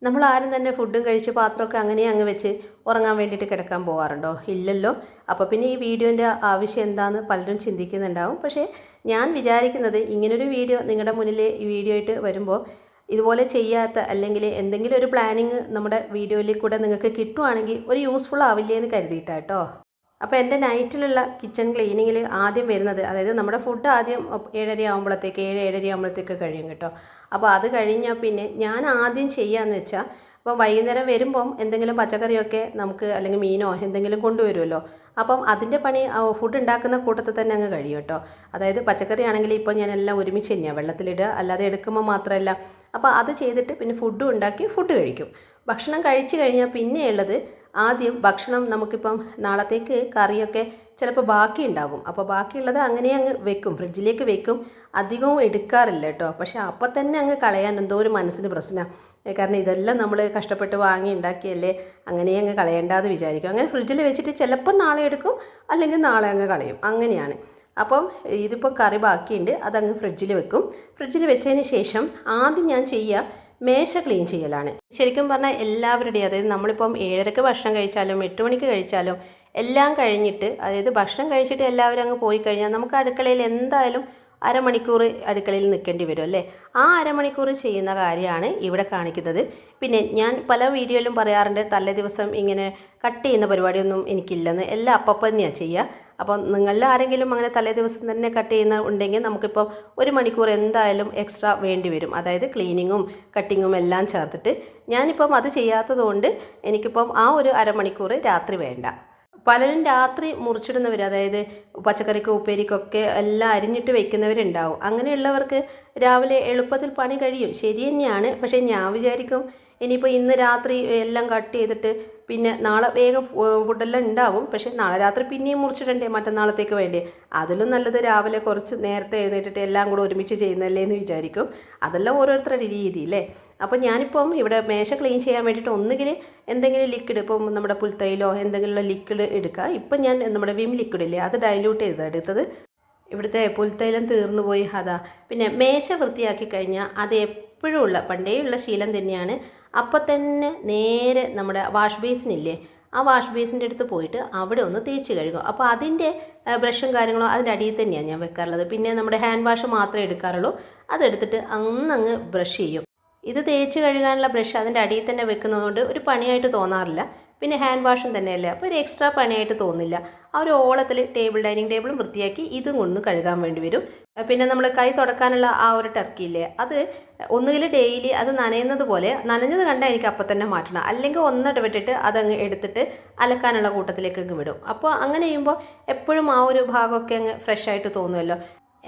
നമ്മൾ ആരും തന്നെ ഫുഡും കഴിച്ച് പാത്രമൊക്കെ അങ്ങനെ അങ്ങ് വെച്ച് ഉറങ്ങാൻ വേണ്ടിയിട്ട് കിടക്കാൻ പോകാറുണ്ടോ? ഇല്ലല്ലോ. അപ്പോൾ പിന്നെ ഈ വീഡിയോൻ്റെ ആവശ്യം എന്താണെന്ന് പലരും ചിന്തിക്കുന്നുണ്ടാവും. പക്ഷേ ഞാൻ വിചാരിക്കുന്നത് ഇങ്ങനൊരു വീഡിയോ നിങ്ങളുടെ മുന്നിൽ ഈ വീഡിയോ ആയിട്ട് വരുമ്പോൾ ഇതുപോലെ ചെയ്യാത്ത അല്ലെങ്കിൽ എന്തെങ്കിലും ഒരു പ്ലാനിങ് നമ്മുടെ വീഡിയോയിൽ കൂടെ നിങ്ങൾക്ക് കിട്ടുവാണെങ്കിൽ ഒരു യൂസ്ഫുൾ ആവില്ലേ എന്ന് കരുതിയിട്ടാട്ടോ. അപ്പോൾ എൻ്റെ നൈറ്റിലുള്ള കിച്ചൺ ക്ലീനിങ്ങിൽ ആദ്യം വരുന്നത്, അതായത് നമ്മുടെ ഫുഡ് ആദ്യം 7:30 ആകുമ്പോഴത്തേക്ക് 7:30 ആകുമ്പോഴത്തേക്ക് കഴിയും കേട്ടോ. അപ്പോൾ അത് കഴിഞ്ഞാൽ പിന്നെ ഞാൻ ആദ്യം ചെയ്യാമെന്ന് വെച്ചാൽ, അപ്പോൾ വൈകുന്നേരം വരുമ്പം എന്തെങ്കിലും പച്ചക്കറിയൊക്കെ നമുക്ക് അല്ലെങ്കിൽ മീനോ എന്തെങ്കിലും കൊണ്ടുവരുമല്ലോ. അപ്പം അതിൻ്റെ പണി ഫുഡ് ഉണ്ടാക്കുന്ന കൂട്ടത്തിൽ തന്നെ അങ്ങ് കഴിയും കേട്ടോ. അതായത് പച്ചക്കറി ആണെങ്കിൽ ഇപ്പോൾ ഞാൻ എല്ലാം ഒരുമിച്ച് തന്നെയാണ് വെള്ളത്തിലിടുക, അല്ലാതെ എടുക്കുമ്പോൾ മാത്രമല്ല. അപ്പോൾ അത് ചെയ്തിട്ട് പിന്നെ ഫുഡും ഉണ്ടാക്കി ഫുഡ് കഴിക്കും. ഭക്ഷണം കഴിച്ച് കഴിഞ്ഞാൽ പിന്നെയുള്ളത് ആദ്യം ഭക്ഷണം നമുക്കിപ്പം നാളത്തേക്ക് കറിയൊക്കെ ചിലപ്പോൾ ബാക്കി ഉണ്ടാകും. അപ്പോൾ ബാക്കിയുള്ളത് അങ്ങനെ അങ്ങ് വെക്കും, ഫ്രിഡ്ജിലേക്ക് വെക്കും. അധികവും എടുക്കാറില്ല കേട്ടോ. പക്ഷേ അപ്പം തന്നെ അങ്ങ് കളയാൻ എന്തോ ഒരു മനസ്സിന് പ്രശ്നമാണ്. കാരണം ഇതെല്ലാം നമ്മൾ കഷ്ടപ്പെട്ട് വാങ്ങി ഉണ്ടാക്കിയല്ലേ, അങ്ങനെ അങ്ങ് കളയേണ്ടാന്ന് വിചാരിക്കും. അങ്ങനെ ഫ്രിഡ്ജിൽ വെച്ചിട്ട് ചിലപ്പോൾ നാളെ എടുക്കും, അല്ലെങ്കിൽ നാളെ അങ്ങ് കളയും, അങ്ങനെയാണ്. അപ്പം ഇതിപ്പോൾ കറി ബാക്കിയുണ്ട്, അതങ്ങ് ഫ്രിഡ്ജിൽ വെക്കും. ഫ്രിഡ്ജിൽ വെച്ചതിന് ശേഷം ആദ്യം ഞാൻ ചെയ്യുക മേശ ക്ലീൻ ചെയ്യലാണ്. ശരിക്കും പറഞ്ഞാൽ എല്ലാവരുടെയും, അതായത് നമ്മളിപ്പം 7:30 ഭക്ഷണം കഴിച്ചാലും 8 മണിക്ക് കഴിച്ചാലും എല്ലാം കഴിഞ്ഞിട്ട്, അതായത് ഭക്ഷണം കഴിച്ചിട്ട് എല്ലാവരും അങ്ങ് പോയി കഴിഞ്ഞാൽ നമുക്ക് അടുക്കളയിൽ എന്തായാലും അരമണിക്കൂർ അടുക്കളയിൽ നിൽക്കേണ്ടി വരും അല്ലേ. ആ അരമണിക്കൂർ ചെയ്യുന്ന കാര്യമാണ് ഇവിടെ കാണിക്കുന്നത്. പിന്നെ ഞാൻ പല വീഡിയോയിലും പറയാറുണ്ട്, തലേ ദിവസം ഇങ്ങനെ കട്ട് ചെയ്യുന്ന പരിപാടിയൊന്നും എനിക്കില്ലെന്ന്. എല്ലാം അപ്പം തന്നെയാണ് ചെയ്യുക. അപ്പോൾ നിങ്ങളിൽ ആരെങ്കിലും അങ്ങനെ തലേ ദിവസം തന്നെ കട്ട് ചെയ്യുന്ന ഉണ്ടെങ്കിൽ നമുക്കിപ്പം 1 മണിക്കൂർ എന്തായാലും എക്സ്ട്രാ വേണ്ടി വരും. അതായത് ക്ലീനിങ്ങും കട്ടിങ്ങും എല്ലാം ചേർത്തിട്ട്. ഞാനിപ്പം അത് ചെയ്യാത്തതുകൊണ്ട് എനിക്കിപ്പം ആ ഒരു അരമണിക്കൂർ രാത്രി വേണ്ട. പലരും രാത്രി മുറിച്ചിടുന്നവർ, അതായത് പച്ചക്കറിക്കും ഉപ്പേരിക്കൊക്കെ എല്ലാം അരിഞ്ഞിട്ട് വെക്കുന്നവരുണ്ടാവും. അങ്ങനെയുള്ളവർക്ക് രാവിലെ എളുപ്പത്തിൽ പണി കഴിയും, ശരി തന്നെയാണ്. പക്ഷേ ഞാൻ വിചാരിക്കും ഇനിയിപ്പോൾ ഇന്ന് രാത്രി എല്ലാം കട്ട് ചെയ്തിട്ട് പിന്നെ നാളെ വേഗം ഫുഡെല്ലാം ഉണ്ടാവും. പക്ഷേ നാളെ രാത്രി പിന്നെയും മുറിച്ചിടണ്ടേ മറ്റന്നാളത്തേക്ക് വേണ്ടി. അതിലും നല്ലത് രാവിലെ കുറച്ച് നേരത്തെ എഴുന്നേറ്റിട്ട് എല്ലാം കൂടെ ഒരുമിച്ച് ചെയ്യുന്നല്ലേ എന്ന് വിചാരിക്കും. അതെല്ലാം ഓരോരുത്തരുടെ രീതി അല്ലേ. അപ്പോൾ ഞാനിപ്പം ഇവിടെ മേശ ക്ലീൻ ചെയ്യാൻ വേണ്ടിയിട്ട് ഒന്നുകിൽ എന്തെങ്കിലും ലിക്വിഡ്, ഇപ്പം നമ്മുടെ പുൽത്തൈലോ എന്തെങ്കിലും ലിക്വിഡ് എടുക്കുക. ഇപ്പം ഞാൻ നമ്മുടെ വിം ലിക്വിഡ് ഇല്ലേ, അത് ഡൈല്യൂട്ട് ചെയ്ത് എടുത്തത്. ഇവിടുത്തെ പുൽത്തൈലം തീർന്നു പോയി, അതാ. പിന്നെ മേശ വൃത്തിയാക്കി കഴിഞ്ഞാൽ അത് എപ്പോഴും ഉള്ള പണ്ടേയുള്ള ശീലം തന്നെയാണ്. അപ്പം തന്നെ നേരെ നമ്മുടെ വാഷ് ബേസിനില്ലേ, ആ വാഷ് ബേസിൻ്റെ അടുത്ത് പോയിട്ട് അവിടെ ഒന്ന് തേച്ച് കഴുകും. അപ്പോൾ അതിൻ്റെ ബ്രഷും കാര്യങ്ങളും അതിൻ്റെ അടിയിൽ തന്നെയാണ് ഞാൻ വെക്കാറുള്ളത്. പിന്നെ നമ്മുടെ ഹാൻഡ് വാഷ് മാത്രമേ എടുക്കാറുള്ളൂ. അതെടുത്തിട്ട് അങ്ങ് ബ്രഷ് ചെയ്യും. ഇത് തേച്ച് കഴുകാനുള്ള ബ്രഷ് അതിൻ്റെ അടിയിൽ തന്നെ വെക്കുന്നതുകൊണ്ട് ഒരു പണിയായിട്ട് തോന്നാറില്ല. പിന്നെ ഹാൻഡ് വാഷും തന്നെയല്ലേ, അപ്പോൾ ഒരു എക്സ്ട്രാ പണിയായിട്ട് തോന്നില്ല. ആ ഒരു ഓളത്തിൽ ഡൈനിങ് ടേബിളും വൃത്തിയാക്കി ഇതും കൊണ്ട് കഴുകാൻ വേണ്ടി വരും. പിന്നെ നമ്മൾ കൈ തുടക്കാനുള്ള ആ ഒരു ടർക്കിയില്ലേ, അത് ഒന്നുകിൽ ഡെയിലി അത് നനയുന്നത് പോലെ, നനഞ്ഞത് കണ്ടാൽ എനിക്ക് അപ്പം തന്നെ മാറ്റണം, അല്ലെങ്കിൽ ഒന്നിടവിട്ടിട്ട് അതങ്ങ് എടുത്തിട്ട് അലക്കാനുള്ള കൂട്ടത്തിലേക്ക് അങ്ങ് വിടും. അപ്പോൾ അങ്ങനെ ചെയ്യുമ്പോൾ എപ്പോഴും ആ ഒരു ഭാഗമൊക്കെ അങ്ങ് ഫ്രഷ് ആയിട്ട് തോന്നുമല്ലോ.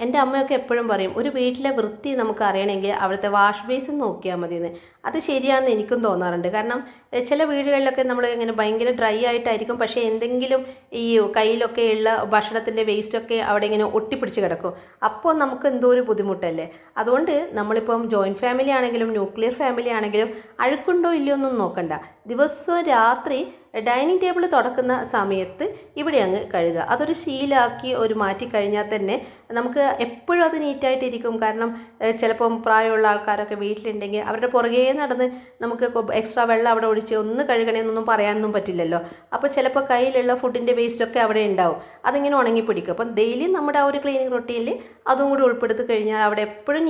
എൻ്റെ അമ്മയൊക്കെ എപ്പോഴും പറയും, ഒരു വീട്ടിലെ വൃത്തി നമുക്ക് അറിയണമെങ്കിൽ അവിടുത്തെ വാഷ് ബേസിൻ നോക്കിയാൽ മതിയെന്ന്. അത് ശരിയാണെന്ന് എനിക്കും തോന്നാറുണ്ട്. കാരണം ചില വീടുകളിലൊക്കെ നമ്മൾ ഇങ്ങനെ ഭയങ്കര ഡ്രൈ ആയിട്ടായിരിക്കും, പക്ഷേ എന്തെങ്കിലും ഈ കയ്യിലൊക്കെയുള്ള ഭക്ഷണത്തിൻ്റെ വേസ്റ്റൊക്കെ അവിടെ ഇങ്ങനെ ഒട്ടിപ്പിടിച്ച് കിടക്കും. അപ്പോൾ നമുക്ക് എന്തോ ഒരു ബുദ്ധിമുട്ടല്ലേ. അതുകൊണ്ട് നമ്മളിപ്പം ജോയിൻറ്റ് ഫാമിലി ആണെങ്കിലും ന്യൂക്ലിയർ ഫാമിലി ആണെങ്കിലും അഴുക്കുണ്ടോ ഇല്ലയോ ഒന്നും നോക്കണ്ട. ദിവസവും രാത്രി ഡൈനിങ് ടേബിൾ തുടക്കുന്ന സമയത്ത് ഇവിടെ അങ്ങ് കഴുകുക. അതൊരു ശീലമാക്കി മാറ്റി കഴിഞ്ഞാൽ തന്നെ നമുക്ക് എപ്പോഴും അത് നീറ്റായിട്ടിരിക്കും. കാരണം ചിലപ്പം പ്രായമുള്ള ആൾക്കാരൊക്കെ വീട്ടിലുണ്ടെങ്കിൽ അവരുടെ പുറകെ നടന്ന് നമുക്ക് എക്സ്ട്രാ വെള്ളം അവിടെ ഒഴിച്ച് ഒന്ന് കഴുകണമെന്നൊന്നും പറയാനൊന്നും പറ്റില്ലല്ലോ. അപ്പോൾ ചിലപ്പോൾ കയ്യിലുള്ള ഫുഡിൻ്റെ വേസ്റ്റൊക്കെ അവിടെ ഉണ്ടാവും, അതിങ്ങനെ ഉണങ്ങിപ്പിടിക്കും. അപ്പം ഡെയിലി നമ്മുടെ ആ ഒരു ക്ലീനിങ് റൊട്ടീനിൽ അതും കൂടി ഉൾപ്പെടുത്തി കഴിഞ്ഞാൽ അവിടെ എപ്പോഴും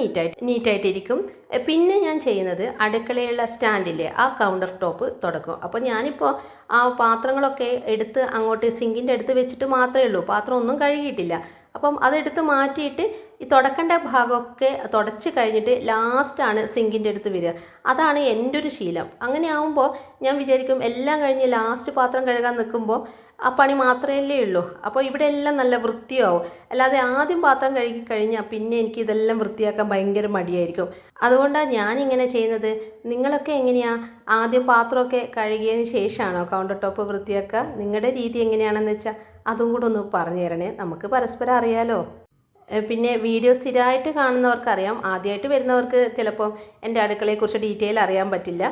നീറ്റായിട്ടിരിക്കും. പിന്നെ ഞാൻ ചെയ്യുന്നത് അടുക്കളയുള്ള സ്റ്റാൻഡില്ലേ, ആ കൗണ്ടർ ടോപ്പ് തുടക്കും. അപ്പോൾ ഞാനിപ്പോൾ ആ പാത്രങ്ങളൊക്കെ എടുത്ത് അങ്ങോട്ട് സിങ്കിൻ്റെ അടുത്ത് വെച്ചിട്ട് മാത്രമേ ഉള്ളൂ, പാത്രം ഒന്നും കഴുകിയിട്ടില്ല. അപ്പം അതെടുത്ത് മാറ്റിയിട്ട് ഈ തുടക്കേണ്ട ഭാഗമൊക്കെ തുടച്ച് കഴിഞ്ഞിട്ട് ലാസ്റ്റാണ് സിങ്കിൻ്റെ അടുത്ത് വരിക. അതാണ് എൻ്റെ ഒരു ശീലം. അങ്ങനെ ആകുമ്പോൾ ഞാൻ വിചാരിക്കും എല്ലാം കഴിഞ്ഞ് ലാസ്റ്റ് പാത്രം കഴുകാൻ നിൽക്കുമ്പോൾ ആ പണി മാത്രമല്ലേ ഉള്ളൂ. അപ്പോൾ ഇവിടെ എല്ലാം നല്ല വൃത്തിയാവും. അല്ലാതെ ആദ്യം പാത്രം കഴുകി കഴിഞ്ഞാൽ പിന്നെ എനിക്ക് ഇതെല്ലാം വൃത്തിയാക്കാൻ ഭയങ്കര മടിയായിരിക്കും. അതുകൊണ്ടാണ് ഞാനിങ്ങനെ ചെയ്യുന്നത്. നിങ്ങളൊക്കെ എങ്ങനെയാണ്? ആദ്യം പാത്രമൊക്കെ കഴുകിയതിന് ശേഷമാണോ കൗണ്ടർ ടോപ്പ് വൃത്തിയാക്കുക? നിങ്ങളുടെ രീതി എങ്ങനെയാണെന്ന് വെച്ചാൽ അതും കൂടെ ഒന്ന് പറഞ്ഞു തരണേ, നമുക്ക് പരസ്പരം അറിയാലോ. പിന്നെ വീഡിയോ സ്ഥിരമായിട്ട് കാണുന്നവർക്കറിയാം, ആദ്യമായിട്ട് വരുന്നവർക്ക് ചിലപ്പോൾ എൻ്റെ അടുക്കളയെക്കുറിച്ച് ഡീറ്റെയിൽ അറിയാൻ പറ്റില്ല.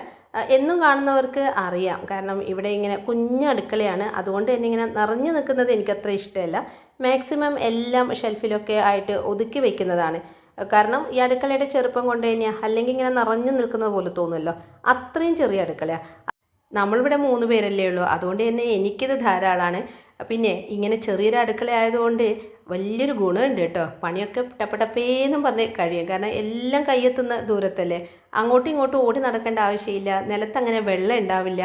എന്നും കാണുന്നവർക്ക് അറിയാം, കാരണം ഇവിടെ ഇങ്ങനെ കുഞ്ഞു അടുക്കളയാണ്. അതുകൊണ്ട് തന്നെ ഇങ്ങനെ നിറഞ്ഞു നിൽക്കുന്നത് എനിക്കത്ര ഇഷ്ടമല്ല. മാക്സിമം എല്ലാം ഷെൽഫിലൊക്കെ ആയിട്ട് ഒതുക്കി വെക്കുന്നതാണ്. കാരണം ഈ അടുക്കളയുടെ ചെറുപ്പം കൊണ്ട് തന്നെയാണ്, അല്ലെങ്കിൽ ഇങ്ങനെ നിറഞ്ഞു നിൽക്കുന്നത് പോലെ തോന്നുമല്ലോ, അത്രയും ചെറിയ അടുക്കളയാണ്. നമ്മളിവിടെ 3 പേരല്ലേ ഉള്ളൂ, അതുകൊണ്ട് തന്നെ എനിക്കിത് ധാരാളമാണ്. പിന്നെ ഇങ്ങനെ ചെറിയൊരു അടുക്കള ആയതുകൊണ്ട് വലിയൊരു ഗുണമുണ്ട് കേട്ടോ. പണിയൊക്കെ ടപ്പടപ്പേന്നും പറഞ്ഞ് കഴിയും, കാരണം എല്ലാം കയ്യെത്തുന്ന ദൂരത്തല്ലേ. അങ്ങോട്ടും ഇങ്ങോട്ടും ഓടി നടക്കേണ്ട ആവശ്യമില്ല, നിലത്തങ്ങനെ വെള്ളം ഉണ്ടാവില്ല.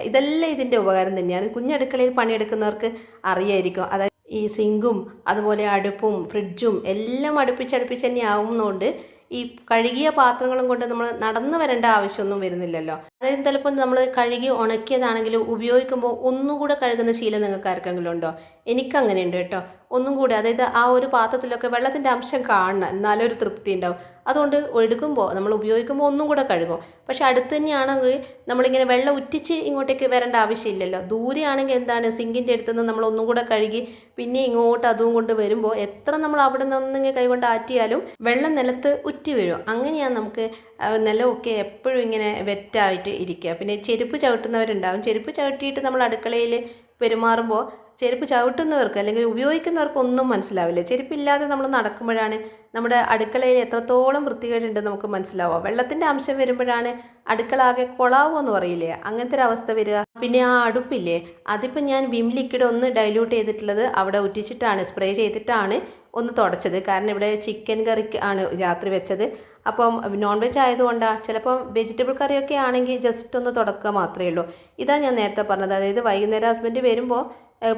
ഇതെല്ലാം ഇതിൻ്റെ ഉപകാരം തന്നെയാണ്. കുഞ്ഞടുക്കളയിൽ പണിയെടുക്കുന്നവർക്ക് അറിയായിരിക്കും. അതായത് ഈ സിങ്കും അതുപോലെ അടുപ്പും ഫ്രിഡ്ജും എല്ലാം അടുപ്പിച്ചടുപ്പിച്ച് തന്നെ ആവുന്നതുകൊണ്ട് ഈ കഴുകിയ പാത്രങ്ങളും കൊണ്ട് നമ്മൾ നടന്നു വരേണ്ട ആവശ്യമൊന്നും വരുന്നില്ലല്ലോ. അതായത് ചിലപ്പോൾ നമ്മൾ കഴുകി ഉണക്കിയതാണെങ്കിലും ഉപയോഗിക്കുമ്പോൾ ഒന്നുകൂടെ കഴുകുന്ന ശീലം നിങ്ങൾക്ക് ആർക്കെങ്കിലും ഉണ്ടോ? എനിക്കങ്ങനെയുണ്ട് കേട്ടോ. ഒന്നും കൂടി, അതായത് ആ ഒരു പാത്രത്തിലൊക്കെ വെള്ളത്തിൻ്റെ അംശം കാണണം, എന്നാലും ഒരു തൃപ്തി ഉണ്ടാവും. അതുകൊണ്ട് എടുക്കുമ്പോൾ നമ്മൾ ഉപയോഗിക്കുമ്പോൾ ഒന്നും കൂടെ കഴുകും. പക്ഷെ അടുത്ത് തന്നെയാണെങ്കിൽ നമ്മളിങ്ങനെ വെള്ളം ഉറ്റിച്ച് ഇങ്ങോട്ടേക്ക് വരേണ്ട ആവശ്യമില്ലല്ലോ. ദൂരെയാണെങ്കിൽ എന്താണ്, സിങ്കിൻ്റെ അടുത്തുനിന്ന് നമ്മൾ ഒന്നും കൂടെ കഴുകി പിന്നെ ഇങ്ങോട്ട് അതും കൊണ്ട് വരുമ്പോൾ എത്ര നമ്മൾ അവിടെ നിന്നിങ്ങനെ കൈകൊണ്ട് ആറ്റിയാലും വെള്ളം നിലത്ത് ഉറ്റി വീഴും. അങ്ങനെയാണ് നമുക്ക് നിലമൊക്കെ എപ്പോഴും ഇങ്ങനെ വെറ്റായിട്ട് ഇരിക്കുക. പിന്നെ ചെരുപ്പ് ചവിട്ടുന്നവരുണ്ടാവും. ചെരുപ്പ് ചവിട്ടിയിട്ട് നമ്മൾ അടുക്കളയിൽ പെരുമാറുമ്പോൾ ചെരുപ്പ് ചവിട്ടുന്നവർക്ക് അല്ലെങ്കിൽ ഉപയോഗിക്കുന്നവർക്ക് ഒന്നും മനസ്സിലാവില്ല. ചെരുപ്പില്ലാതെ നമ്മൾ നടക്കുമ്പോഴാണ് നമ്മുടെ അടുക്കളയിൽ എത്രത്തോളം വൃത്തികേടുണ്ടെന്ന് നമുക്ക് മനസ്സിലാവുക. വെള്ളത്തിൻ്റെ അംശം വരുമ്പോഴാണ് അടുക്കള ആകെ കൊളാവെന്ന് പറയില്ലേ, അങ്ങനത്തെ ഒരു അവസ്ഥ വരിക. പിന്നെ ആ അടുപ്പില്ലേ, അതിപ്പോൾ ഞാൻ വിം ലിക്വിഡ് ഒന്ന് ഡൈല്യൂട്ട് ചെയ്തിട്ടുള്ളത് അവിടെ ഉറ്റിച്ചിട്ടാണ്, സ്പ്രേ ചെയ്തിട്ടാണ് ഒന്ന് തുടച്ചത്. കാരണം ഇവിടെ ചിക്കൻ കറിക്ക് ആണ് രാത്രി വെച്ചത്. അപ്പം നോൺ വെജ് ആയതുകൊണ്ടാണ്. ചിലപ്പം വെജിറ്റബിൾ കറിയൊക്കെ ആണെങ്കിൽ ജസ്റ്റ് ഒന്ന് തുടക്കുക മാത്രമേ ഉള്ളൂ. ഇതാ ഞാൻ നേരത്തെ പറഞ്ഞത്. അതായത് വൈകുന്നേരം ഹസ്ബൻഡ് വരുമ്പോൾ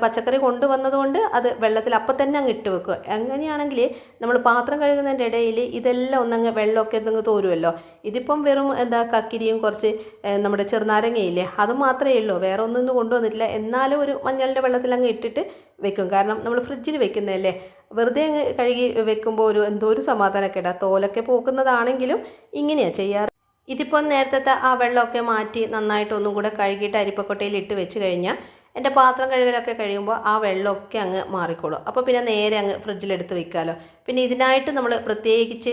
പച്ചക്കറി കൊണ്ടുവന്നതുകൊണ്ട് അത് വെള്ളത്തിൽ അപ്പം തന്നെ അങ്ങ് ഇട്ട് വെക്കുക. അങ്ങനെയാണെങ്കിൽ നമ്മൾ പാത്രം കഴുകുന്നതിൻ്റെ ഇടയിൽ ഇതെല്ലാം ഒന്നങ്ങ് വെള്ളമൊക്കെ എന്തെങ്കിലും തോരുമല്ലോ. ഇതിപ്പം വെറും കക്കിരിയും കുറച്ച് നമ്മുടെ ചെറുനാരങ്ങയില്ലേ, അത് മാത്രമേ ഉള്ളൂ, വേറെ ഒന്നും കൊണ്ടുവന്നിട്ടില്ല. എന്നാലും ഒരു മഞ്ഞളിൻ്റെ വെള്ളത്തിൽ അങ്ങ് ഇട്ടിട്ട് വെക്കും. കാരണം നമ്മൾ ഫ്രിഡ്ജിൽ വെക്കുന്നതല്ലേ, വെറുതെ അങ്ങ് കഴുകി വെക്കുമ്പോൾ എന്തോ ഒരു സമാധാനക്കേടാ. തോലൊക്കെ പോക്കുന്നതാണെങ്കിലും ഇങ്ങനെയാണ് ചെയ്യാറ്. ഇതിപ്പം നേരത്തെ ആ വെള്ളമൊക്കെ മാറ്റി നന്നായിട്ട് ഒന്നും കൂടെ കഴുകിയിട്ട് അരിപ്പക്കൊട്ടയിൽ ഇട്ട് വെച്ച് കഴിഞ്ഞാൽ എൻ്റെ പാത്രം കഴുകലൊക്കെ കഴിയുമ്പോൾ ആ വെള്ളമൊക്കെ അങ്ങ് മാറിക്കോളും. അപ്പോൾ പിന്നെ നേരെ അങ്ങ് ഫ്രിഡ്ജിലെടുത്ത് വെക്കാമല്ലോ. പിന്നെ ഇതിനായിട്ട് നമ്മൾ പ്രത്യേകിച്ച്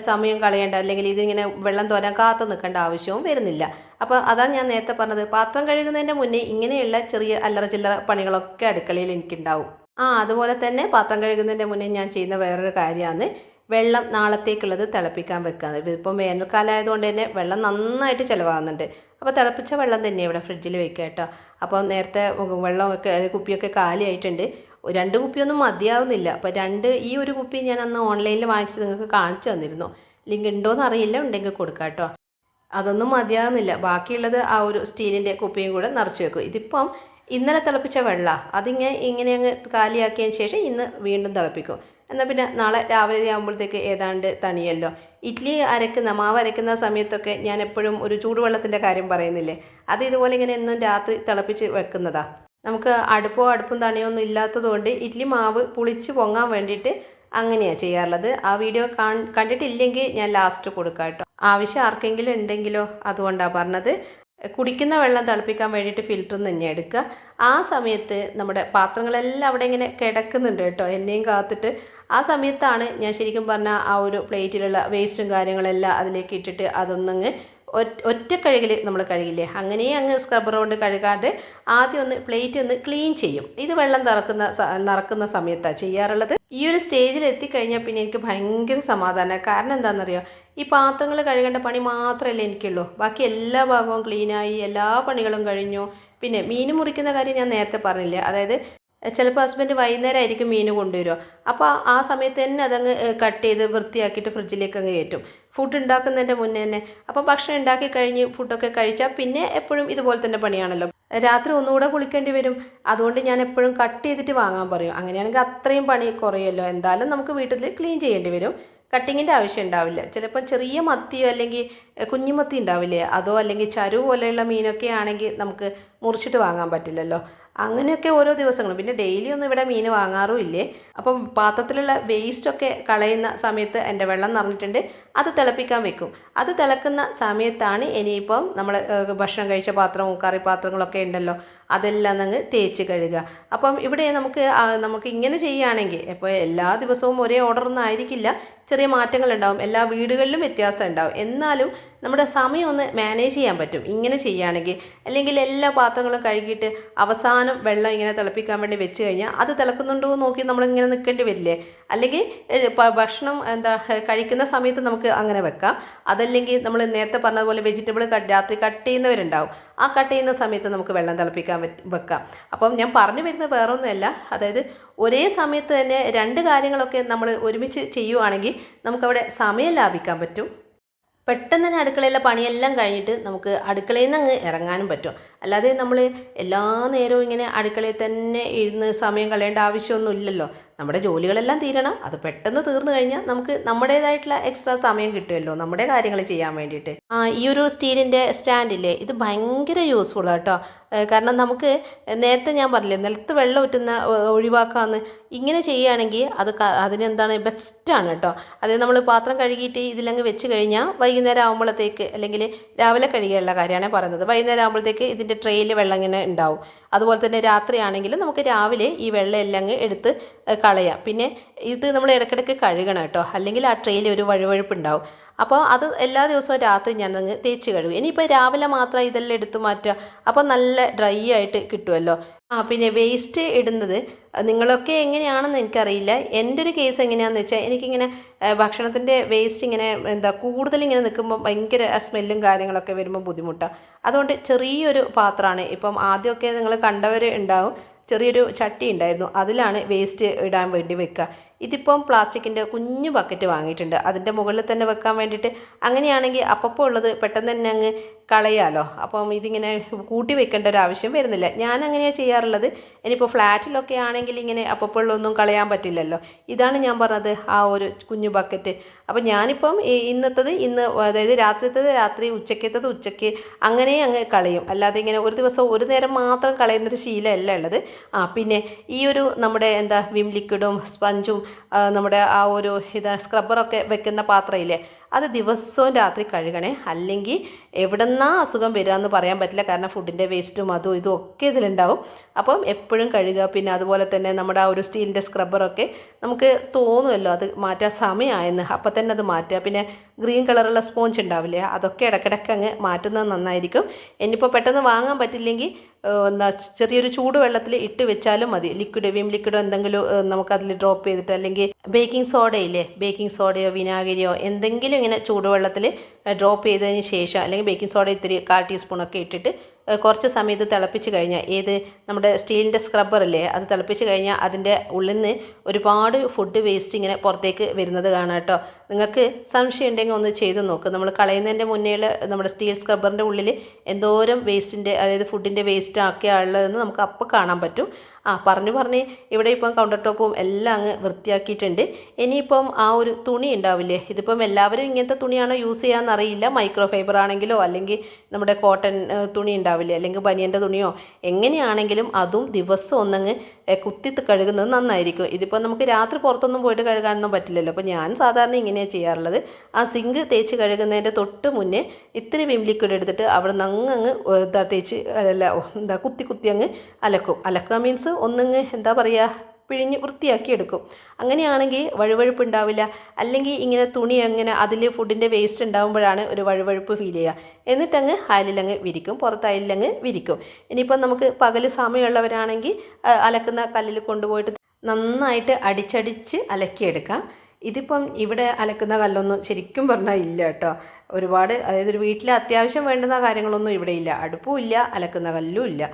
സമയം കളയേണ്ട, അല്ലെങ്കിൽ ഇതിങ്ങനെ വെള്ളം തോരാൻ കാത്തു നിൽക്കേണ്ട ആവശ്യവും വരുന്നില്ല. അപ്പോൾ അതാണ് ഞാൻ നേരത്തെ പറഞ്ഞത്, പാത്രം കഴുകുന്നതിൻ്റെ മുന്നേ ഇങ്ങനെയുള്ള ചെറിയ അല്ലറ ചില്ലറ പണികളൊക്കെ അടുക്കളയിൽ എനിക്കുണ്ടാവും. അതുപോലെ തന്നെ പാത്രം കഴുകുന്നതിൻ്റെ മുന്നേ ഞാൻ ചെയ്യുന്ന വേറൊരു കാര്യമാണ് വെള്ളം നാളത്തേക്കുള്ളത് തിളപ്പിക്കാൻ വെക്കുക. ഇതിപ്പം വേനൽക്കാലം ആയതുകൊണ്ട് തന്നെ വെള്ളം നന്നായിട്ട് ചിലവാകുന്നുണ്ട്. അപ്പോൾ തിളപ്പിച്ച വെള്ളം തന്നെ ഇവിടെ ഫ്രിഡ്ജിൽ വെക്കുക കേട്ടോ. അപ്പോൾ നേരത്തെ വെള്ളമൊക്കെ കുപ്പിയൊക്കെ കാലിയായിട്ടുണ്ട്. 2 കുപ്പിയൊന്നും മതിയാവുന്നില്ല. അപ്പോൾ ഈ ഒരു കുപ്പി ഞാൻ അന്ന് ഓൺലൈനിൽ വാങ്ങിച്ചിട്ട് നിങ്ങൾക്ക് കാണിച്ചു തന്നിരുന്നു. ലിങ്ക് ഉണ്ടോയെന്ന് അറിയില്ല, ഉണ്ടെങ്കിൽ കൊടുക്കാം കേട്ടോ. അതൊന്നും മതിയാകുന്നില്ല. ബാക്കിയുള്ളത് ആ ഒരു സ്റ്റീലിൻ്റെ കുപ്പിയും കൂടെ നിറച്ച് വെക്കും. ഇതിപ്പം ഇന്നലെ തിളപ്പിച്ച വെള്ളം ഇങ്ങനെ അങ്ങ് കാലിയാക്കിയതിന് ശേഷം ഇന്ന് വീണ്ടും തിളപ്പിക്കും. എന്നാൽ പിന്നെ നാളെ രാവിലെ ആകുമ്പോഴത്തേക്ക് ഏതാണ്ട് തണിയല്ലോ. മാവ് അരയ്ക്കുന്ന സമയത്തൊക്കെ ഞാൻ എപ്പോഴും ഒരു ചൂടുവെള്ളത്തിൻ്റെ കാര്യം പറയുന്നില്ലേ, അത് ഇതുപോലെ ഇങ്ങനെ എന്നും രാത്രി തിളപ്പിച്ച് വെക്കുന്നതാണ്. നമുക്ക് അടുപ്പും തണിയൊന്നും ഇല്ലാത്തതുകൊണ്ട് ഇഡ്ഡലി മാവ് പുളിച്ച് പൊങ്ങാൻ വേണ്ടിയിട്ട് അങ്ങനെയാണ് ചെയ്യാറുള്ളത്. ആ വീഡിയോ കണ്ടിട്ടില്ലെങ്കിൽ ഞാൻ ലാസ്റ്റ് കൊടുക്കാം കേട്ടോ. ആവശ്യം ആർക്കെങ്കിലും ഉണ്ടെങ്കിലോ, അതുകൊണ്ടാണ് പറഞ്ഞത്. കുടിക്കുന്ന വെള്ളം തിളപ്പിക്കാൻ വേണ്ടിയിട്ട് ഫിൽറ്ററിൽ നിന്ന് തന്നെ എടുക്കുക. ആ സമയത്ത് നമ്മുടെ പാത്രങ്ങളെല്ലാം അവിടെ ഇങ്ങനെ കിടക്കുന്നുണ്ട് കേട്ടോ, എന്നെയും കാത്തിട്ട്. ആ സമയത്താണ് ഞാൻ ശരിക്കും പറഞ്ഞാൽ ആ ഒരു പ്ലേറ്റിലുള്ള വേസ്റ്റും കാര്യങ്ങളെല്ലാം അതിലേക്ക് ഇട്ടിട്ട് അതൊന്നങ്ങ് ഒറ്റ കഴുകൽ നമ്മൾ കഴുകില്ലേ, അങ്ങനെ അങ്ങ് സ്ക്രബ്ബർ കൊണ്ട് കഴുകാതെ ആദ്യം ഒന്ന് പ്ലേറ്റ് ഒന്ന് ക്ലീൻ ചെയ്യും. ഇത് വെള്ളം നിറക്കുന്ന സമയത്താണ് ചെയ്യാറുള്ളത്. ഈ ഒരു സ്റ്റേജിൽ എത്തിക്കഴിഞ്ഞാൽ പിന്നെ എനിക്ക് ഭയങ്കര സമാധാനമാണ്. കാരണം എന്താണെന്നറിയോ, ഈ പാത്രങ്ങൾ കഴുകേണ്ട പണി മാത്രമല്ലേ എനിക്കുള്ളൂ, ബാക്കി എല്ലാ ഭാഗവും ക്ലീനായി, എല്ലാ പണികളും കഴിഞ്ഞു. പിന്നെ മീൻ മുറിക്കുന്ന കാര്യം ഞാൻ നേരത്തെ പറഞ്ഞില്ലേ, അതായത് ചിലപ്പോൾ ഹസ്ബൻഡ് വൈകുന്നേരം ആയിരിക്കും മീൻ കൊണ്ടുവരുമോ. അപ്പോൾ ആ സമയത്ത് തന്നെ അതങ്ങ് കട്ട് ചെയ്ത് വൃത്തിയാക്കിയിട്ട് ഫ്രിഡ്ജിലേക്ക് അങ്ങ് കയറ്റും, ഫുഡ് ഉണ്ടാക്കുന്നതിൻ്റെ മുന്നേ തന്നെ. അപ്പോൾ ഭക്ഷണം ഉണ്ടാക്കി കഴിഞ്ഞ് ഫുഡൊക്കെ കഴിച്ചാൽ പിന്നെ എപ്പോഴും ഇതുപോലെ തന്നെ പണിയാണല്ലോ. രാത്രി ഒന്നുകൂടെ കുളിക്കേണ്ടി വരും. അതുകൊണ്ട് ഞാൻ എപ്പോഴും കട്ട് ചെയ്തിട്ട് വാങ്ങാൻ പറയും. അങ്ങനെയാണെങ്കിൽ അത്രയും പണി കുറയുമല്ലോ. എന്തായാലും നമുക്ക് വീട്ടിൽ ക്ലീൻ ചെയ്യേണ്ടി വരും. കട്ടിങ്ങിൻ്റെ ആവശ്യം ഉണ്ടാവില്ല. ചിലപ്പോൾ ചെറിയ മത്തിയോ അല്ലെങ്കിൽ കുഞ്ഞുമത്തി ഉണ്ടാവില്ലേ, അതോ അല്ലെങ്കിൽ ചരു പോലെയുള്ള മീനൊക്കെ ആണെങ്കിൽ നമുക്ക് മുറിച്ചിട്ട് വാങ്ങാൻ പറ്റില്ലല്ലോ. അങ്ങനെയൊക്കെ ഓരോ ദിവസങ്ങളും. പിന്നെ ഡെയിലി ഒന്നും ഇവിടെ മീൻ വാങ്ങാറും ഇല്ലേ. അപ്പം പാത്രത്തിലുള്ള വേസ്റ്റൊക്കെ കളയുന്ന സമയത്ത് എൻ്റെ വെള്ളം നിറഞ്ഞിട്ടുണ്ട്, അത് തിളപ്പിക്കാൻ വെക്കും. അത് തിളക്കുന്ന സമയത്താണ് ഇനിയിപ്പം നമ്മൾ ഭക്ഷണം കഴിച്ച പാത്രവും കറി പാത്രങ്ങളൊക്കെ ഉണ്ടല്ലോ, അതെല്ലാം അങ്ങ് തേച്ച് കഴുകുക. അപ്പം ഇവിടെ നമുക്ക് ഇങ്ങനെ ചെയ്യുകയാണെങ്കിൽ, ഇപ്പോൾ എല്ലാ ദിവസവും ഒരേ ഓർഡറൊന്നും ആയിരിക്കില്ല, ചെറിയ മാറ്റങ്ങളുണ്ടാവും. എല്ലാ വീടുകളിലും വ്യത്യാസം ഉണ്ടാവും. എന്നാലും നമ്മുടെ സമയം ഒന്ന് മാനേജ് ചെയ്യാൻ പറ്റും ഇങ്ങനെ ചെയ്യുകയാണെങ്കിൽ. അല്ലെങ്കിൽ എല്ലാ പാത്രങ്ങളും കഴുകിയിട്ട് അവസാനം വെള്ളം ഇങ്ങനെ തിളപ്പിക്കാൻ വേണ്ടി വെച്ച് കഴിഞ്ഞാൽ അത് തിളക്കുന്നുണ്ടോ എന്ന് നോക്കി നമ്മളിങ്ങനെ നിൽക്കേണ്ടി വരില്ലേ. അല്ലെങ്കിൽ ഭക്ഷണം കഴിക്കുന്ന സമയത്ത് നമുക്ക് അങ്ങനെ വെക്കാം. അതല്ലെങ്കിൽ നമ്മൾ നേരത്തെ പറഞ്ഞതുപോലെ വെജിറ്റബിൾ രാത്രി കട്ട് ചെയ്യുന്നവരുണ്ടാവും. ആ കട്ട് ചെയ്യുന്ന സമയത്ത് നമുക്ക് വെള്ളം തിളപ്പിക്കാൻ വെക്കാം. അപ്പം ഞാൻ പറഞ്ഞു വരുന്നത് വേറൊന്നുമല്ല, അതായത് ഒരേ സമയത്ത് തന്നെ രണ്ട് കാര്യങ്ങളൊക്കെ നമ്മൾ ഒരുമിച്ച് ചെയ്യുവാണെങ്കിൽ നമുക്കവിടെ സമയം ലാഭിക്കാൻ പറ്റും. പെട്ടെന്ന് തന്നെ അടുക്കളയിലെ പണിയെല്ലാം കഴിഞ്ഞിട്ട് നമുക്ക് അടുക്കളയിൽ നിന്ന് അങ്ങ് ഇറങ്ങാനും പറ്റും. അല്ലാതെ നമ്മൾ എല്ലാ നേരവും ഇങ്ങനെ അടുക്കളയിൽ തന്നെ ഇരുന്ന് സമയം കളയേണ്ട ആവശ്യമൊന്നും ഇല്ലല്ലോ. നമ്മുടെ ജോലികളെല്ലാം തീരണം. അത് പെട്ടെന്ന് തീർന്നു കഴിഞ്ഞാൽ നമുക്ക് നമ്മുടേതായിട്ടുള്ള എക്സ്ട്രാ സമയം കിട്ടുമല്ലോ നമ്മുടെ കാര്യങ്ങൾ ചെയ്യാൻ വേണ്ടിയിട്ട്. ഈ ഒരു സ്റ്റീലിൻ്റെ സ്റ്റാൻഡില്ലേ, ഇത് ഭയങ്കര യൂസ്ഫുൾ ആട്ടോ. കാരണം നമുക്ക് നേരത്തെ ഞാൻ പറഞ്ഞില്ലേ നിലത്ത് വെള്ളം ഒറ്റുന്ന ഒഴിവാക്കാമെന്ന്, ഇങ്ങനെ ചെയ്യുകയാണെങ്കിൽ അതിനെന്താണ് ബെസ്റ്റാണ് കേട്ടോ. അതായത് നമ്മൾ പാത്രം കഴുകിയിട്ട് ഇതിലങ്ങ് വെച്ച് കഴിഞ്ഞാൽ വൈകുന്നേരം ആകുമ്പോഴത്തേക്ക്, അല്ലെങ്കിൽ രാവിലെ കഴുകിയുള്ള കാര്യമാണ് പറയുന്നത്, വൈകുന്നേരം ആകുമ്പോഴത്തേക്ക് ഇതിൻ്റെ ട്രെയിൽ വെള്ളം ഇങ്ങനെ ഉണ്ടാവും. അതുപോലെ തന്നെ രാത്രിയാണെങ്കിൽ നമുക്ക് രാവിലെ ഈ വെള്ളം എല്ലാം അങ്ങ് എടുത്ത് കളയാം. പിന്നെ ഇത് നമ്മൾ ഇടയ്ക്കിടയ്ക്ക് കഴുകണം കേട്ടോ, അല്ലെങ്കിൽ ആ ട്രെയിൽ ഒരു വഴുവഴുപ്പ് ഉണ്ടാവും. അപ്പോൾ അത് എല്ലാ ദിവസവും രാത്രി ഞാനങ്ങ് തേച്ച് കഴുകും. ഇനിയിപ്പോൾ രാവിലെ മാത്രം ഇതെല്ലാം എടുത്ത് മാറ്റുക, അപ്പോൾ നല്ല ഡ്രൈ ആയിട്ട് കിട്ടുമല്ലോ. പിന്നെ വേസ്റ്റ് ഇടുന്നത് നിങ്ങളൊക്കെ എങ്ങനെയാണെന്ന് എനിക്കറിയില്ല. എൻ്റെ ഒരു കേസ് എങ്ങനെയാണെന്ന് വെച്ചാൽ എനിക്കിങ്ങനെ ഭക്ഷണത്തിൻ്റെ വേസ്റ്റ് ഇങ്ങനെ കൂടുതലിങ്ങനെ നിൽക്കുമ്പോൾ ഭയങ്കര സ്മെല്ലും കാര്യങ്ങളൊക്കെ വരുമ്പോൾ ബുദ്ധിമുട്ടാണ്. അതുകൊണ്ട് ചെറിയൊരു പാത്രമാണ്. ഇപ്പം ആദ്യമൊക്കെ നിങ്ങൾ കണ്ടവർ ഉണ്ടാവും, ചെറിയൊരു ചട്ടി ഉണ്ടായിരുന്നു, അതിലാണ് വേസ്റ്റ് ഇടാൻ വേണ്ടി വെക്കുക. ഇതിപ്പം പ്ലാസ്റ്റിക്കിൻ്റെ കുഞ്ഞു ബക്കറ്റ് വാങ്ങിയിട്ടുണ്ട്, അതിൻ്റെ മുകളിൽ തന്നെ വെക്കാൻ വേണ്ടിയിട്ട്. അങ്ങനെയാണെങ്കിൽ അപ്പോൾ ഉള്ളത് പെട്ടെന്ന് തന്നെ അങ്ങ് കളയാമല്ലോ. അപ്പം ഇതിങ്ങനെ കൂട്ടി വെക്കേണ്ട ഒരു ആവശ്യം വരുന്നില്ല. ഞാൻ അങ്ങനെയാണ് ചെയ്യാറുള്ളത്. ഇനിയിപ്പോൾ ഫ്ലാറ്റിലൊക്കെ ആണെങ്കിൽ ഇങ്ങനെ അപ്പപ്പോഴൊന്നും കളയാൻ പറ്റില്ലല്ലോ. ഇതാണ് ഞാൻ പറഞ്ഞത്, ആ ഒരു കുഞ്ഞു ബക്കറ്റ്. അപ്പം ഞാനിപ്പം ഇന്നത്തത് ഇന്ന്, അതായത് രാത്രിത്തത് രാത്രി, ഉച്ചക്കത്തത് ഉച്ചയ്ക്ക്, അങ്ങനെ അങ്ങ് കളയും. അല്ലാതെ ഇങ്ങനെ ഒരു ദിവസം ഒരു നേരം മാത്രം കളയുന്നൊരു ശീലമല്ല ഉള്ളത്. പിന്നെ ഈ ഒരു നമ്മുടെ വിം ലിക്വിഡും സ്പഞ്ചും നമ്മുടെ ആ ഒരു സ്ക്രബ്ബറൊക്കെ വെക്കുന്ന പാത്രമില്ലേ, അത് ദിവസവും രാത്രി കഴുകണേ. അല്ലെങ്കിൽ എവിടെന്നാ അസുഖം വരിക എന്ന് പറയാൻ പറ്റില്ല. കാരണം ഫുഡിൻ്റെ വേസ്റ്റും അതും ഇതും ഒക്കെ ഇതിലുണ്ടാവും. അപ്പം എപ്പോഴും കഴുകുക. പിന്നെ അതുപോലെ തന്നെ നമ്മുടെ ആ ഒരു സ്റ്റീലിൻ്റെ സ്ക്രബ്ബറൊക്കെ നമുക്ക് തോന്നുമല്ലോ അത് മാറ്റാൻ സമയമായെന്ന്, അപ്പം തന്നെ അത് മാറ്റുക. പിന്നെ ഗ്രീൻ കളറുള്ള സ്പോഞ്ച് ഉണ്ടാവില്ലേ, അതൊക്കെ ഇടയ്ക്കിടയ്ക്ക് അങ്ങ് മാറ്റുന്നത് നന്നായിരിക്കും. ഇനിയിപ്പോൾ പെട്ടെന്ന് വാങ്ങാൻ പറ്റില്ലെങ്കിൽ ചെറിയൊരു ചൂടുവെള്ളത്തിൽ ഇട്ട് വെച്ചാലും മതി. വിം ലിക്വിഡോ എന്തെങ്കിലും നമുക്കതിൽ ഡ്രോപ്പ് ചെയ്തിട്ട്, അല്ലെങ്കിൽ ബേക്കിംഗ് സോഡയില്ലേ, ബേക്കിംഗ് സോഡയോ വിനാഗിരിയോ എന്തെങ്കിലും ഇങ്ങനെ ചൂടുവെള്ളത്തിൽ ഡ്രോപ്പ് ചെയ്തതിന് ശേഷം, അല്ലെങ്കിൽ ബേക്കിംഗ് സോഡ ഇത്തിരി 1/4 ടീസ്പൂണൊക്കെ ഇട്ടിട്ട് കുറച്ച് സമയത്ത് തിളപ്പിച്ച് കഴിഞ്ഞാൽ, നമ്മുടെ സ്റ്റീലിൻ്റെ സ്ക്രബ്ബറില്ലേ, അത് തിളപ്പിച്ച് കഴിഞ്ഞാൽ അതിൻ്റെ ഉള്ളിൽ നിന്ന് ഒരുപാട് ഫുഡ് വേസ്റ്റ് ഇങ്ങനെ പുറത്തേക്ക് വരുന്നത് കാണാം കേട്ടോ. നിങ്ങൾക്ക് സംശയം ഉണ്ടെങ്കിൽ ഒന്ന് ചെയ്ത് നോക്ക്. നമ്മൾ കളയുന്നതിൻ്റെ മുന്നേ നമ്മുടെ സ്റ്റീൽ സ്ക്രബ്ബറിൻ്റെ ഉള്ളിൽ എന്തോരം വേസ്റ്റിൻ്റെ, അതായത് ഫുഡിൻ്റെ വേസ്റ്റ് ആക്കിയാണ് ഉള്ളതെന്ന് നമുക്ക് അപ്പോൾ കാണാൻ പറ്റും. പറഞ്ഞ് ഇവിടെ ഇപ്പം കൗണ്ടർ ടോപ്പും എല്ലാം അങ്ങ് വൃത്തിയാക്കിയിട്ടുണ്ട്. ഇനിയിപ്പം ആ ഒരു തുണി ഉണ്ടാവില്ലേ, ഇതിപ്പം എല്ലാവരും ഇങ്ങനത്തെ തുണിയാണോ യൂസ് ചെയ്യാമെന്ന് അറിയില്ല. മൈക്രോ ഫൈബർ ആണെങ്കിലോ, അല്ലെങ്കിൽ നമ്മുടെ കോട്ടൺ തുണി ഉണ്ടാവില്ലേ, അല്ലെങ്കിൽ ബനിയൻ്റെ തുണിയോ, എങ്ങനെയാണെങ്കിലും അതും ദിവസം ഒന്നങ്ങ് കുത്തി കഴുകുന്നത് നന്നായിരിക്കും. ഇതിപ്പോൾ നമുക്ക് രാത്രി പുറത്തൊന്നും പോയിട്ട് കഴുകാനൊന്നും പറ്റില്ലല്ലോ. അപ്പോൾ ഞാൻ സാധാരണ ഇങ്ങനെയാണ് ചെയ്യാറുള്ളത്. ആ സിങ്ക് തേച്ച് കഴുകുന്നതിൻ്റെ തൊട്ട് മുന്നേ ഇത്തിരി വിം ലിക്വിഡ് എടുത്തിട്ട് അവിടെ നിന്ന് അങ്ങ് തേച്ച് കുത്തി അങ്ങ് അലക്കുക മീൻസ് ഒന്നങ്ങ് പിഴിഞ്ഞ് വൃത്തിയാക്കി എടുക്കും. അങ്ങനെയാണെങ്കിൽ വഴുവഴുപ്പ് ഉണ്ടാവില്ല. അല്ലെങ്കിൽ ഇങ്ങനെ തുണി അങ്ങനെ അതിൽ ഫുഡിൻ്റെ വേസ്റ്റ് ഉണ്ടാകുമ്പോഴാണ് ഒരു വഴുവഴുപ്പ് ഫീൽ ചെയ്യുക. എന്നിട്ടങ്ങ് അയലിലങ്ങ് വിരിക്കും, പുറത്ത് അയലിലങ്ങ് വിരിക്കും. ഇനിയിപ്പം നമുക്ക് പകൽ സമയമുള്ളവരാണെങ്കിൽ അലക്കുന്ന കല്ലിൽ കൊണ്ടുപോയിട്ട് നന്നായിട്ട് അടിച്ചടിച്ച് അലക്കിയെടുക്കാം. ഇതിപ്പം ഇവിടെ അലക്കുന്ന കല്ലൊന്നും ശരിക്കും പറഞ്ഞാൽ ഇല്ല കേട്ടോ. ഒരുപാട്, അതായത് ഒരു വീട്ടിലെ അത്യാവശ്യം വേണ്ടുന്ന കാര്യങ്ങളൊന്നും ഇവിടെ ഇല്ല. അടുപ്പും ഇല്ല, അലക്കുന്ന കല്ലും ഇല്ല.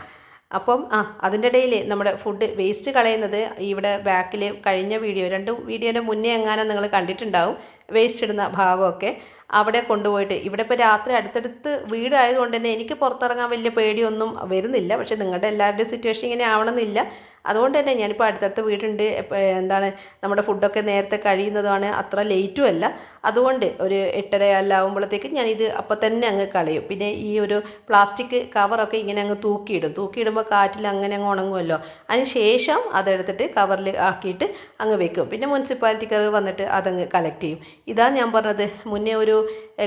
അപ്പം അതിൻ്റെ ഇടയിൽ നമ്മുടെ ഫുഡ് വേസ്റ്റ് കളയുന്നത് ഇവിടെ ബാക്കിൽ കഴിഞ്ഞ വീഡിയോ 2 വീഡിയോൻ്റെ മുന്നേ എങ്ങാനും നിങ്ങൾ കണ്ടിട്ടുണ്ടാവും. വേസ്റ്റ് ഇടുന്ന ഭാഗമൊക്കെ അവിടെ കൊണ്ടുപോയിട്ട്, ഇവിടെ ഇപ്പോൾ രാത്രി അടുത്തടുത്ത് വീടായതുകൊണ്ട് തന്നെ എനിക്ക് പുറത്തിറങ്ങാൻ വലിയ പേടിയൊന്നും വരുന്നില്ല. പക്ഷേ നിങ്ങളുടെ എല്ലാവരുടെയും സിറ്റുവേഷൻ ഇങ്ങനെ ആവണമെന്നില്ല. അതുകൊണ്ട് തന്നെ ഞാനിപ്പോൾ അടുത്തടുത്ത് വീടുണ്ട്, നമ്മുടെ ഫുഡൊക്കെ നേരത്തെ കഴിയുന്നതാണ്, അത്ര ലേറ്റും അല്ല. അതുകൊണ്ട് ഒരു 8:30 എല്ലാം ആകുമ്പോഴത്തേക്ക് ഞാനിത് അപ്പം തന്നെ അങ്ങ് കളയും. പിന്നെ ഈ ഒരു പ്ലാസ്റ്റിക് കവറൊക്കെ ഇങ്ങനെ അങ്ങ് തൂക്കിയിടുമ്പോൾ കാറ്റിൽ അങ്ങനെ അങ്ങ് ഉണങ്ങുമല്ലോ. അതിന് ശേഷം അതെടുത്തിട്ട് കവറിൽ ആക്കിയിട്ട് അങ്ങ് വെക്കും. പിന്നെ മുനിസിപ്പാലിറ്റിക്കാർ വന്നിട്ട് അതങ്ങ് കളക്ട് ചെയ്യും. ഇതാണ് ഞാൻ പറഞ്ഞത്, മുന്നേ ഒരു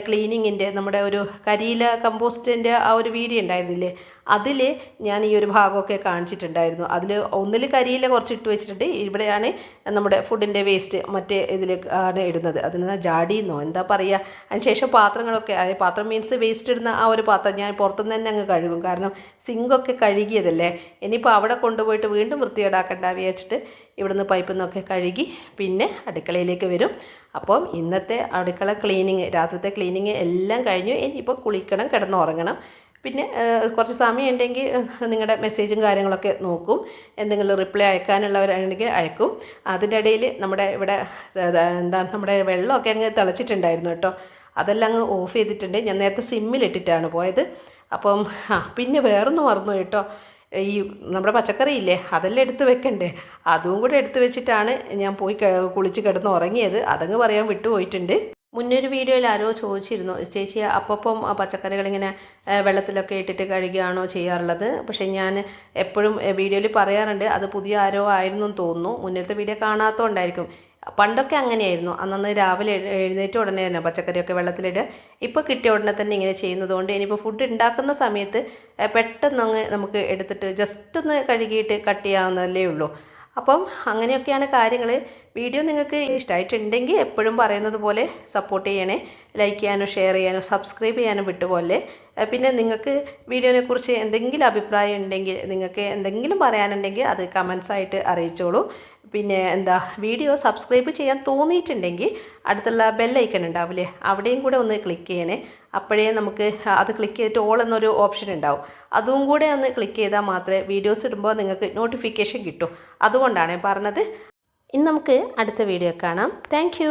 ക്ലീനിങ്ങിൻ്റെ നമ്മുടെ ഒരു കരിയില കമ്പോസ്റ്റിൻ്റെ ആ ഒരു വീഡിയോ ഉണ്ടായിരുന്നില്ലേ, അതിൽ ഞാൻ ഈ ഒരു ഭാഗമൊക്കെ കാണിച്ചിട്ടുണ്ടായിരുന്നു. അതിൽ ഒന്നിൽ കരിയില കുറച്ച് ഇട്ട് വെച്ചിട്ടുണ്ട്, ഇവിടെയാണ് നമ്മുടെ ഫുഡിൻ്റെ വേസ്റ്റ് മറ്റേ ഇതിൽ ആണ് ഇടുന്നത്. അതിന് ജാടിയെന്നോ എന്താ പറയുക. അതിനുശേഷം പാത്രങ്ങളൊക്കെ, പാത്രം മീൻസ് വേസ്റ്റ് ഇടുന്ന ആ ഒരു പാത്രം ഞാൻ പുറത്തുനിന്ന് തന്നെ അങ്ങ് കഴുകും. കാരണം സിങ്കൊക്കെ കഴുകിയതല്ലേ, ഇനിയിപ്പോൾ അവിടെ കൊണ്ടുപോയിട്ട് വീണ്ടും വൃത്തികേടാക്കണ്ട വിചാരിച്ചിട്ട് ഇവിടുന്ന് പൈപ്പിൽ നിന്നൊക്കെ കഴുകി പിന്നെ അടുക്കളയിലേക്ക് വരും. അപ്പം ഇന്നത്തെ അടുക്കള ക്ലീനിങ്, രാത്രിത്തെ ക്ലീനിങ് എല്ലാം കഴിഞ്ഞു. ഇനിയിപ്പോൾ കുളിക്കണം, കിടന്നുറങ്ങണം. പിന്നെ കുറച്ച് സമയം ഉണ്ടെങ്കിൽ നിങ്ങളുടെ മെസ്സേജും കാര്യങ്ങളൊക്കെ നോക്കും. എന്തെങ്കിലും റിപ്ലൈ അയക്കാനുള്ളവരാണെങ്കിൽ അയക്കും. അതിൻ്റെ ഇടയിൽ നമ്മുടെ ഇവിടെ എന്താണ് നമ്മുടെ വെള്ളമൊക്കെ അങ്ങ് തിളച്ചിട്ടുണ്ടായിരുന്നു കേട്ടോ. അതെല്ലാം അങ്ങ് ഓഫ് ചെയ്തിട്ടുണ്ട്. ഞാൻ നേരത്തെ സിമ്മിലിട്ടിട്ടാണ് പോയത്. അപ്പം പിന്നെ വേറൊന്നും മറന്നു കേട്ടോ, ഈ നമ്മുടെ പച്ചക്കറി ഇല്ലേ, അതെല്ലാം എടുത്ത് വെക്കണ്ടേ, അതും കൂടെ എടുത്ത് വെച്ചിട്ടാണ് ഞാൻ പോയി കുളിച്ച് കിടന്ന് ഉറങ്ങിയത്. അതങ്ങ് പറയാൻ വിട്ടുപോയിട്ടുണ്ട്. മുന്നൊരു വീഡിയോയിൽ ആരോ ചോദിച്ചിരുന്നു, ചേച്ചി അപ്പം പച്ചക്കറികളിങ്ങനെ വെള്ളത്തിലൊക്കെ ഇട്ടിട്ട് കഴുകുകയാണോ ചെയ്യാറുള്ളത്? പക്ഷേ ഞാൻ എപ്പോഴും വീഡിയോയിൽ പറയാറുണ്ട്, അത് പുതിയ ആരോ ആയിരുന്നു എന്ന് തോന്നുന്നു. മുന്നത്തെ വീഡിയോ കാണാത്തതുകൊണ്ടായിരിക്കും. പണ്ടൊക്കെ അങ്ങനെയായിരുന്നു, അന്നന്ന് രാവിലെ എഴുന്നേറ്റ ഉടനെ തന്നെ പച്ചക്കറിയൊക്കെ വെള്ളത്തിലിടുക. ഇപ്പോൾ കിട്ടിയ ഉടനെ തന്നെ ഇങ്ങനെ ചെയ്യുന്നതുകൊണ്ട് ഇനിയിപ്പോൾ ഫുഡ് ഉണ്ടാക്കുന്ന സമയത്ത് പെട്ടെന്ന് നമുക്ക് എടുത്തിട്ട് ജസ്റ്റ് ഒന്ന് കഴുകിയിട്ട് കട്ട് ചെയ്യാവുന്നതല്ലേ ഉള്ളൂ. അപ്പം അങ്ങനെയൊക്കെയാണ് കാര്യങ്ങൾ. വീഡിയോ നിങ്ങൾക്ക് ഇഷ്ടമായിട്ടുണ്ടെങ്കിൽ എപ്പോഴും പറയുന്നത് പോലെ സപ്പോർട്ട് ചെയ്യണേ. ലൈക്ക് ചെയ്യാനോ ഷെയർ ചെയ്യാനോ സബ്സ്ക്രൈബ് ചെയ്യാനോ വിട്ടുപോലെ. പിന്നെ നിങ്ങൾക്ക് വീഡിയോനെക്കുറിച്ച് എന്തെങ്കിലും അഭിപ്രായം ഉണ്ടെങ്കിൽ, നിങ്ങൾക്ക് എന്തെങ്കിലും പറയാനുണ്ടെങ്കിൽ അത് കമൻസ് ആയിട്ട് അറിയിച്ചോളൂ. പിന്നെ വീഡിയോ സബ്സ്ക്രൈബ് ചെയ്യാൻ തോന്നിയിട്ടുണ്ടെങ്കിൽ അടുത്തുള്ള ബെല്ലൈക്കൺ ഉണ്ടാവില്ലേ, അവിടെയും കൂടെ ഒന്ന് ക്ലിക്ക് ചെയ്യണേ. അപ്പോഴേ നമുക്ക് അത് ക്ലിക്ക് ചെയ്തിട്ട് ഓൾ എന്നൊരു ഓപ്ഷൻ ഉണ്ടാവും, അതും കൂടെ ഒന്ന് ക്ലിക്ക് ചെയ്താൽ മാത്രമേ വീഡിയോസ് ഇടുമ്പോൾ നിങ്ങൾക്ക് നോട്ടിഫിക്കേഷൻ കിട്ടൂ. അതുകൊണ്ടാണ് പറഞ്ഞത്. ഇനി നമുക്ക് അടുത്ത വീഡിയോ കാണാം. താങ്ക്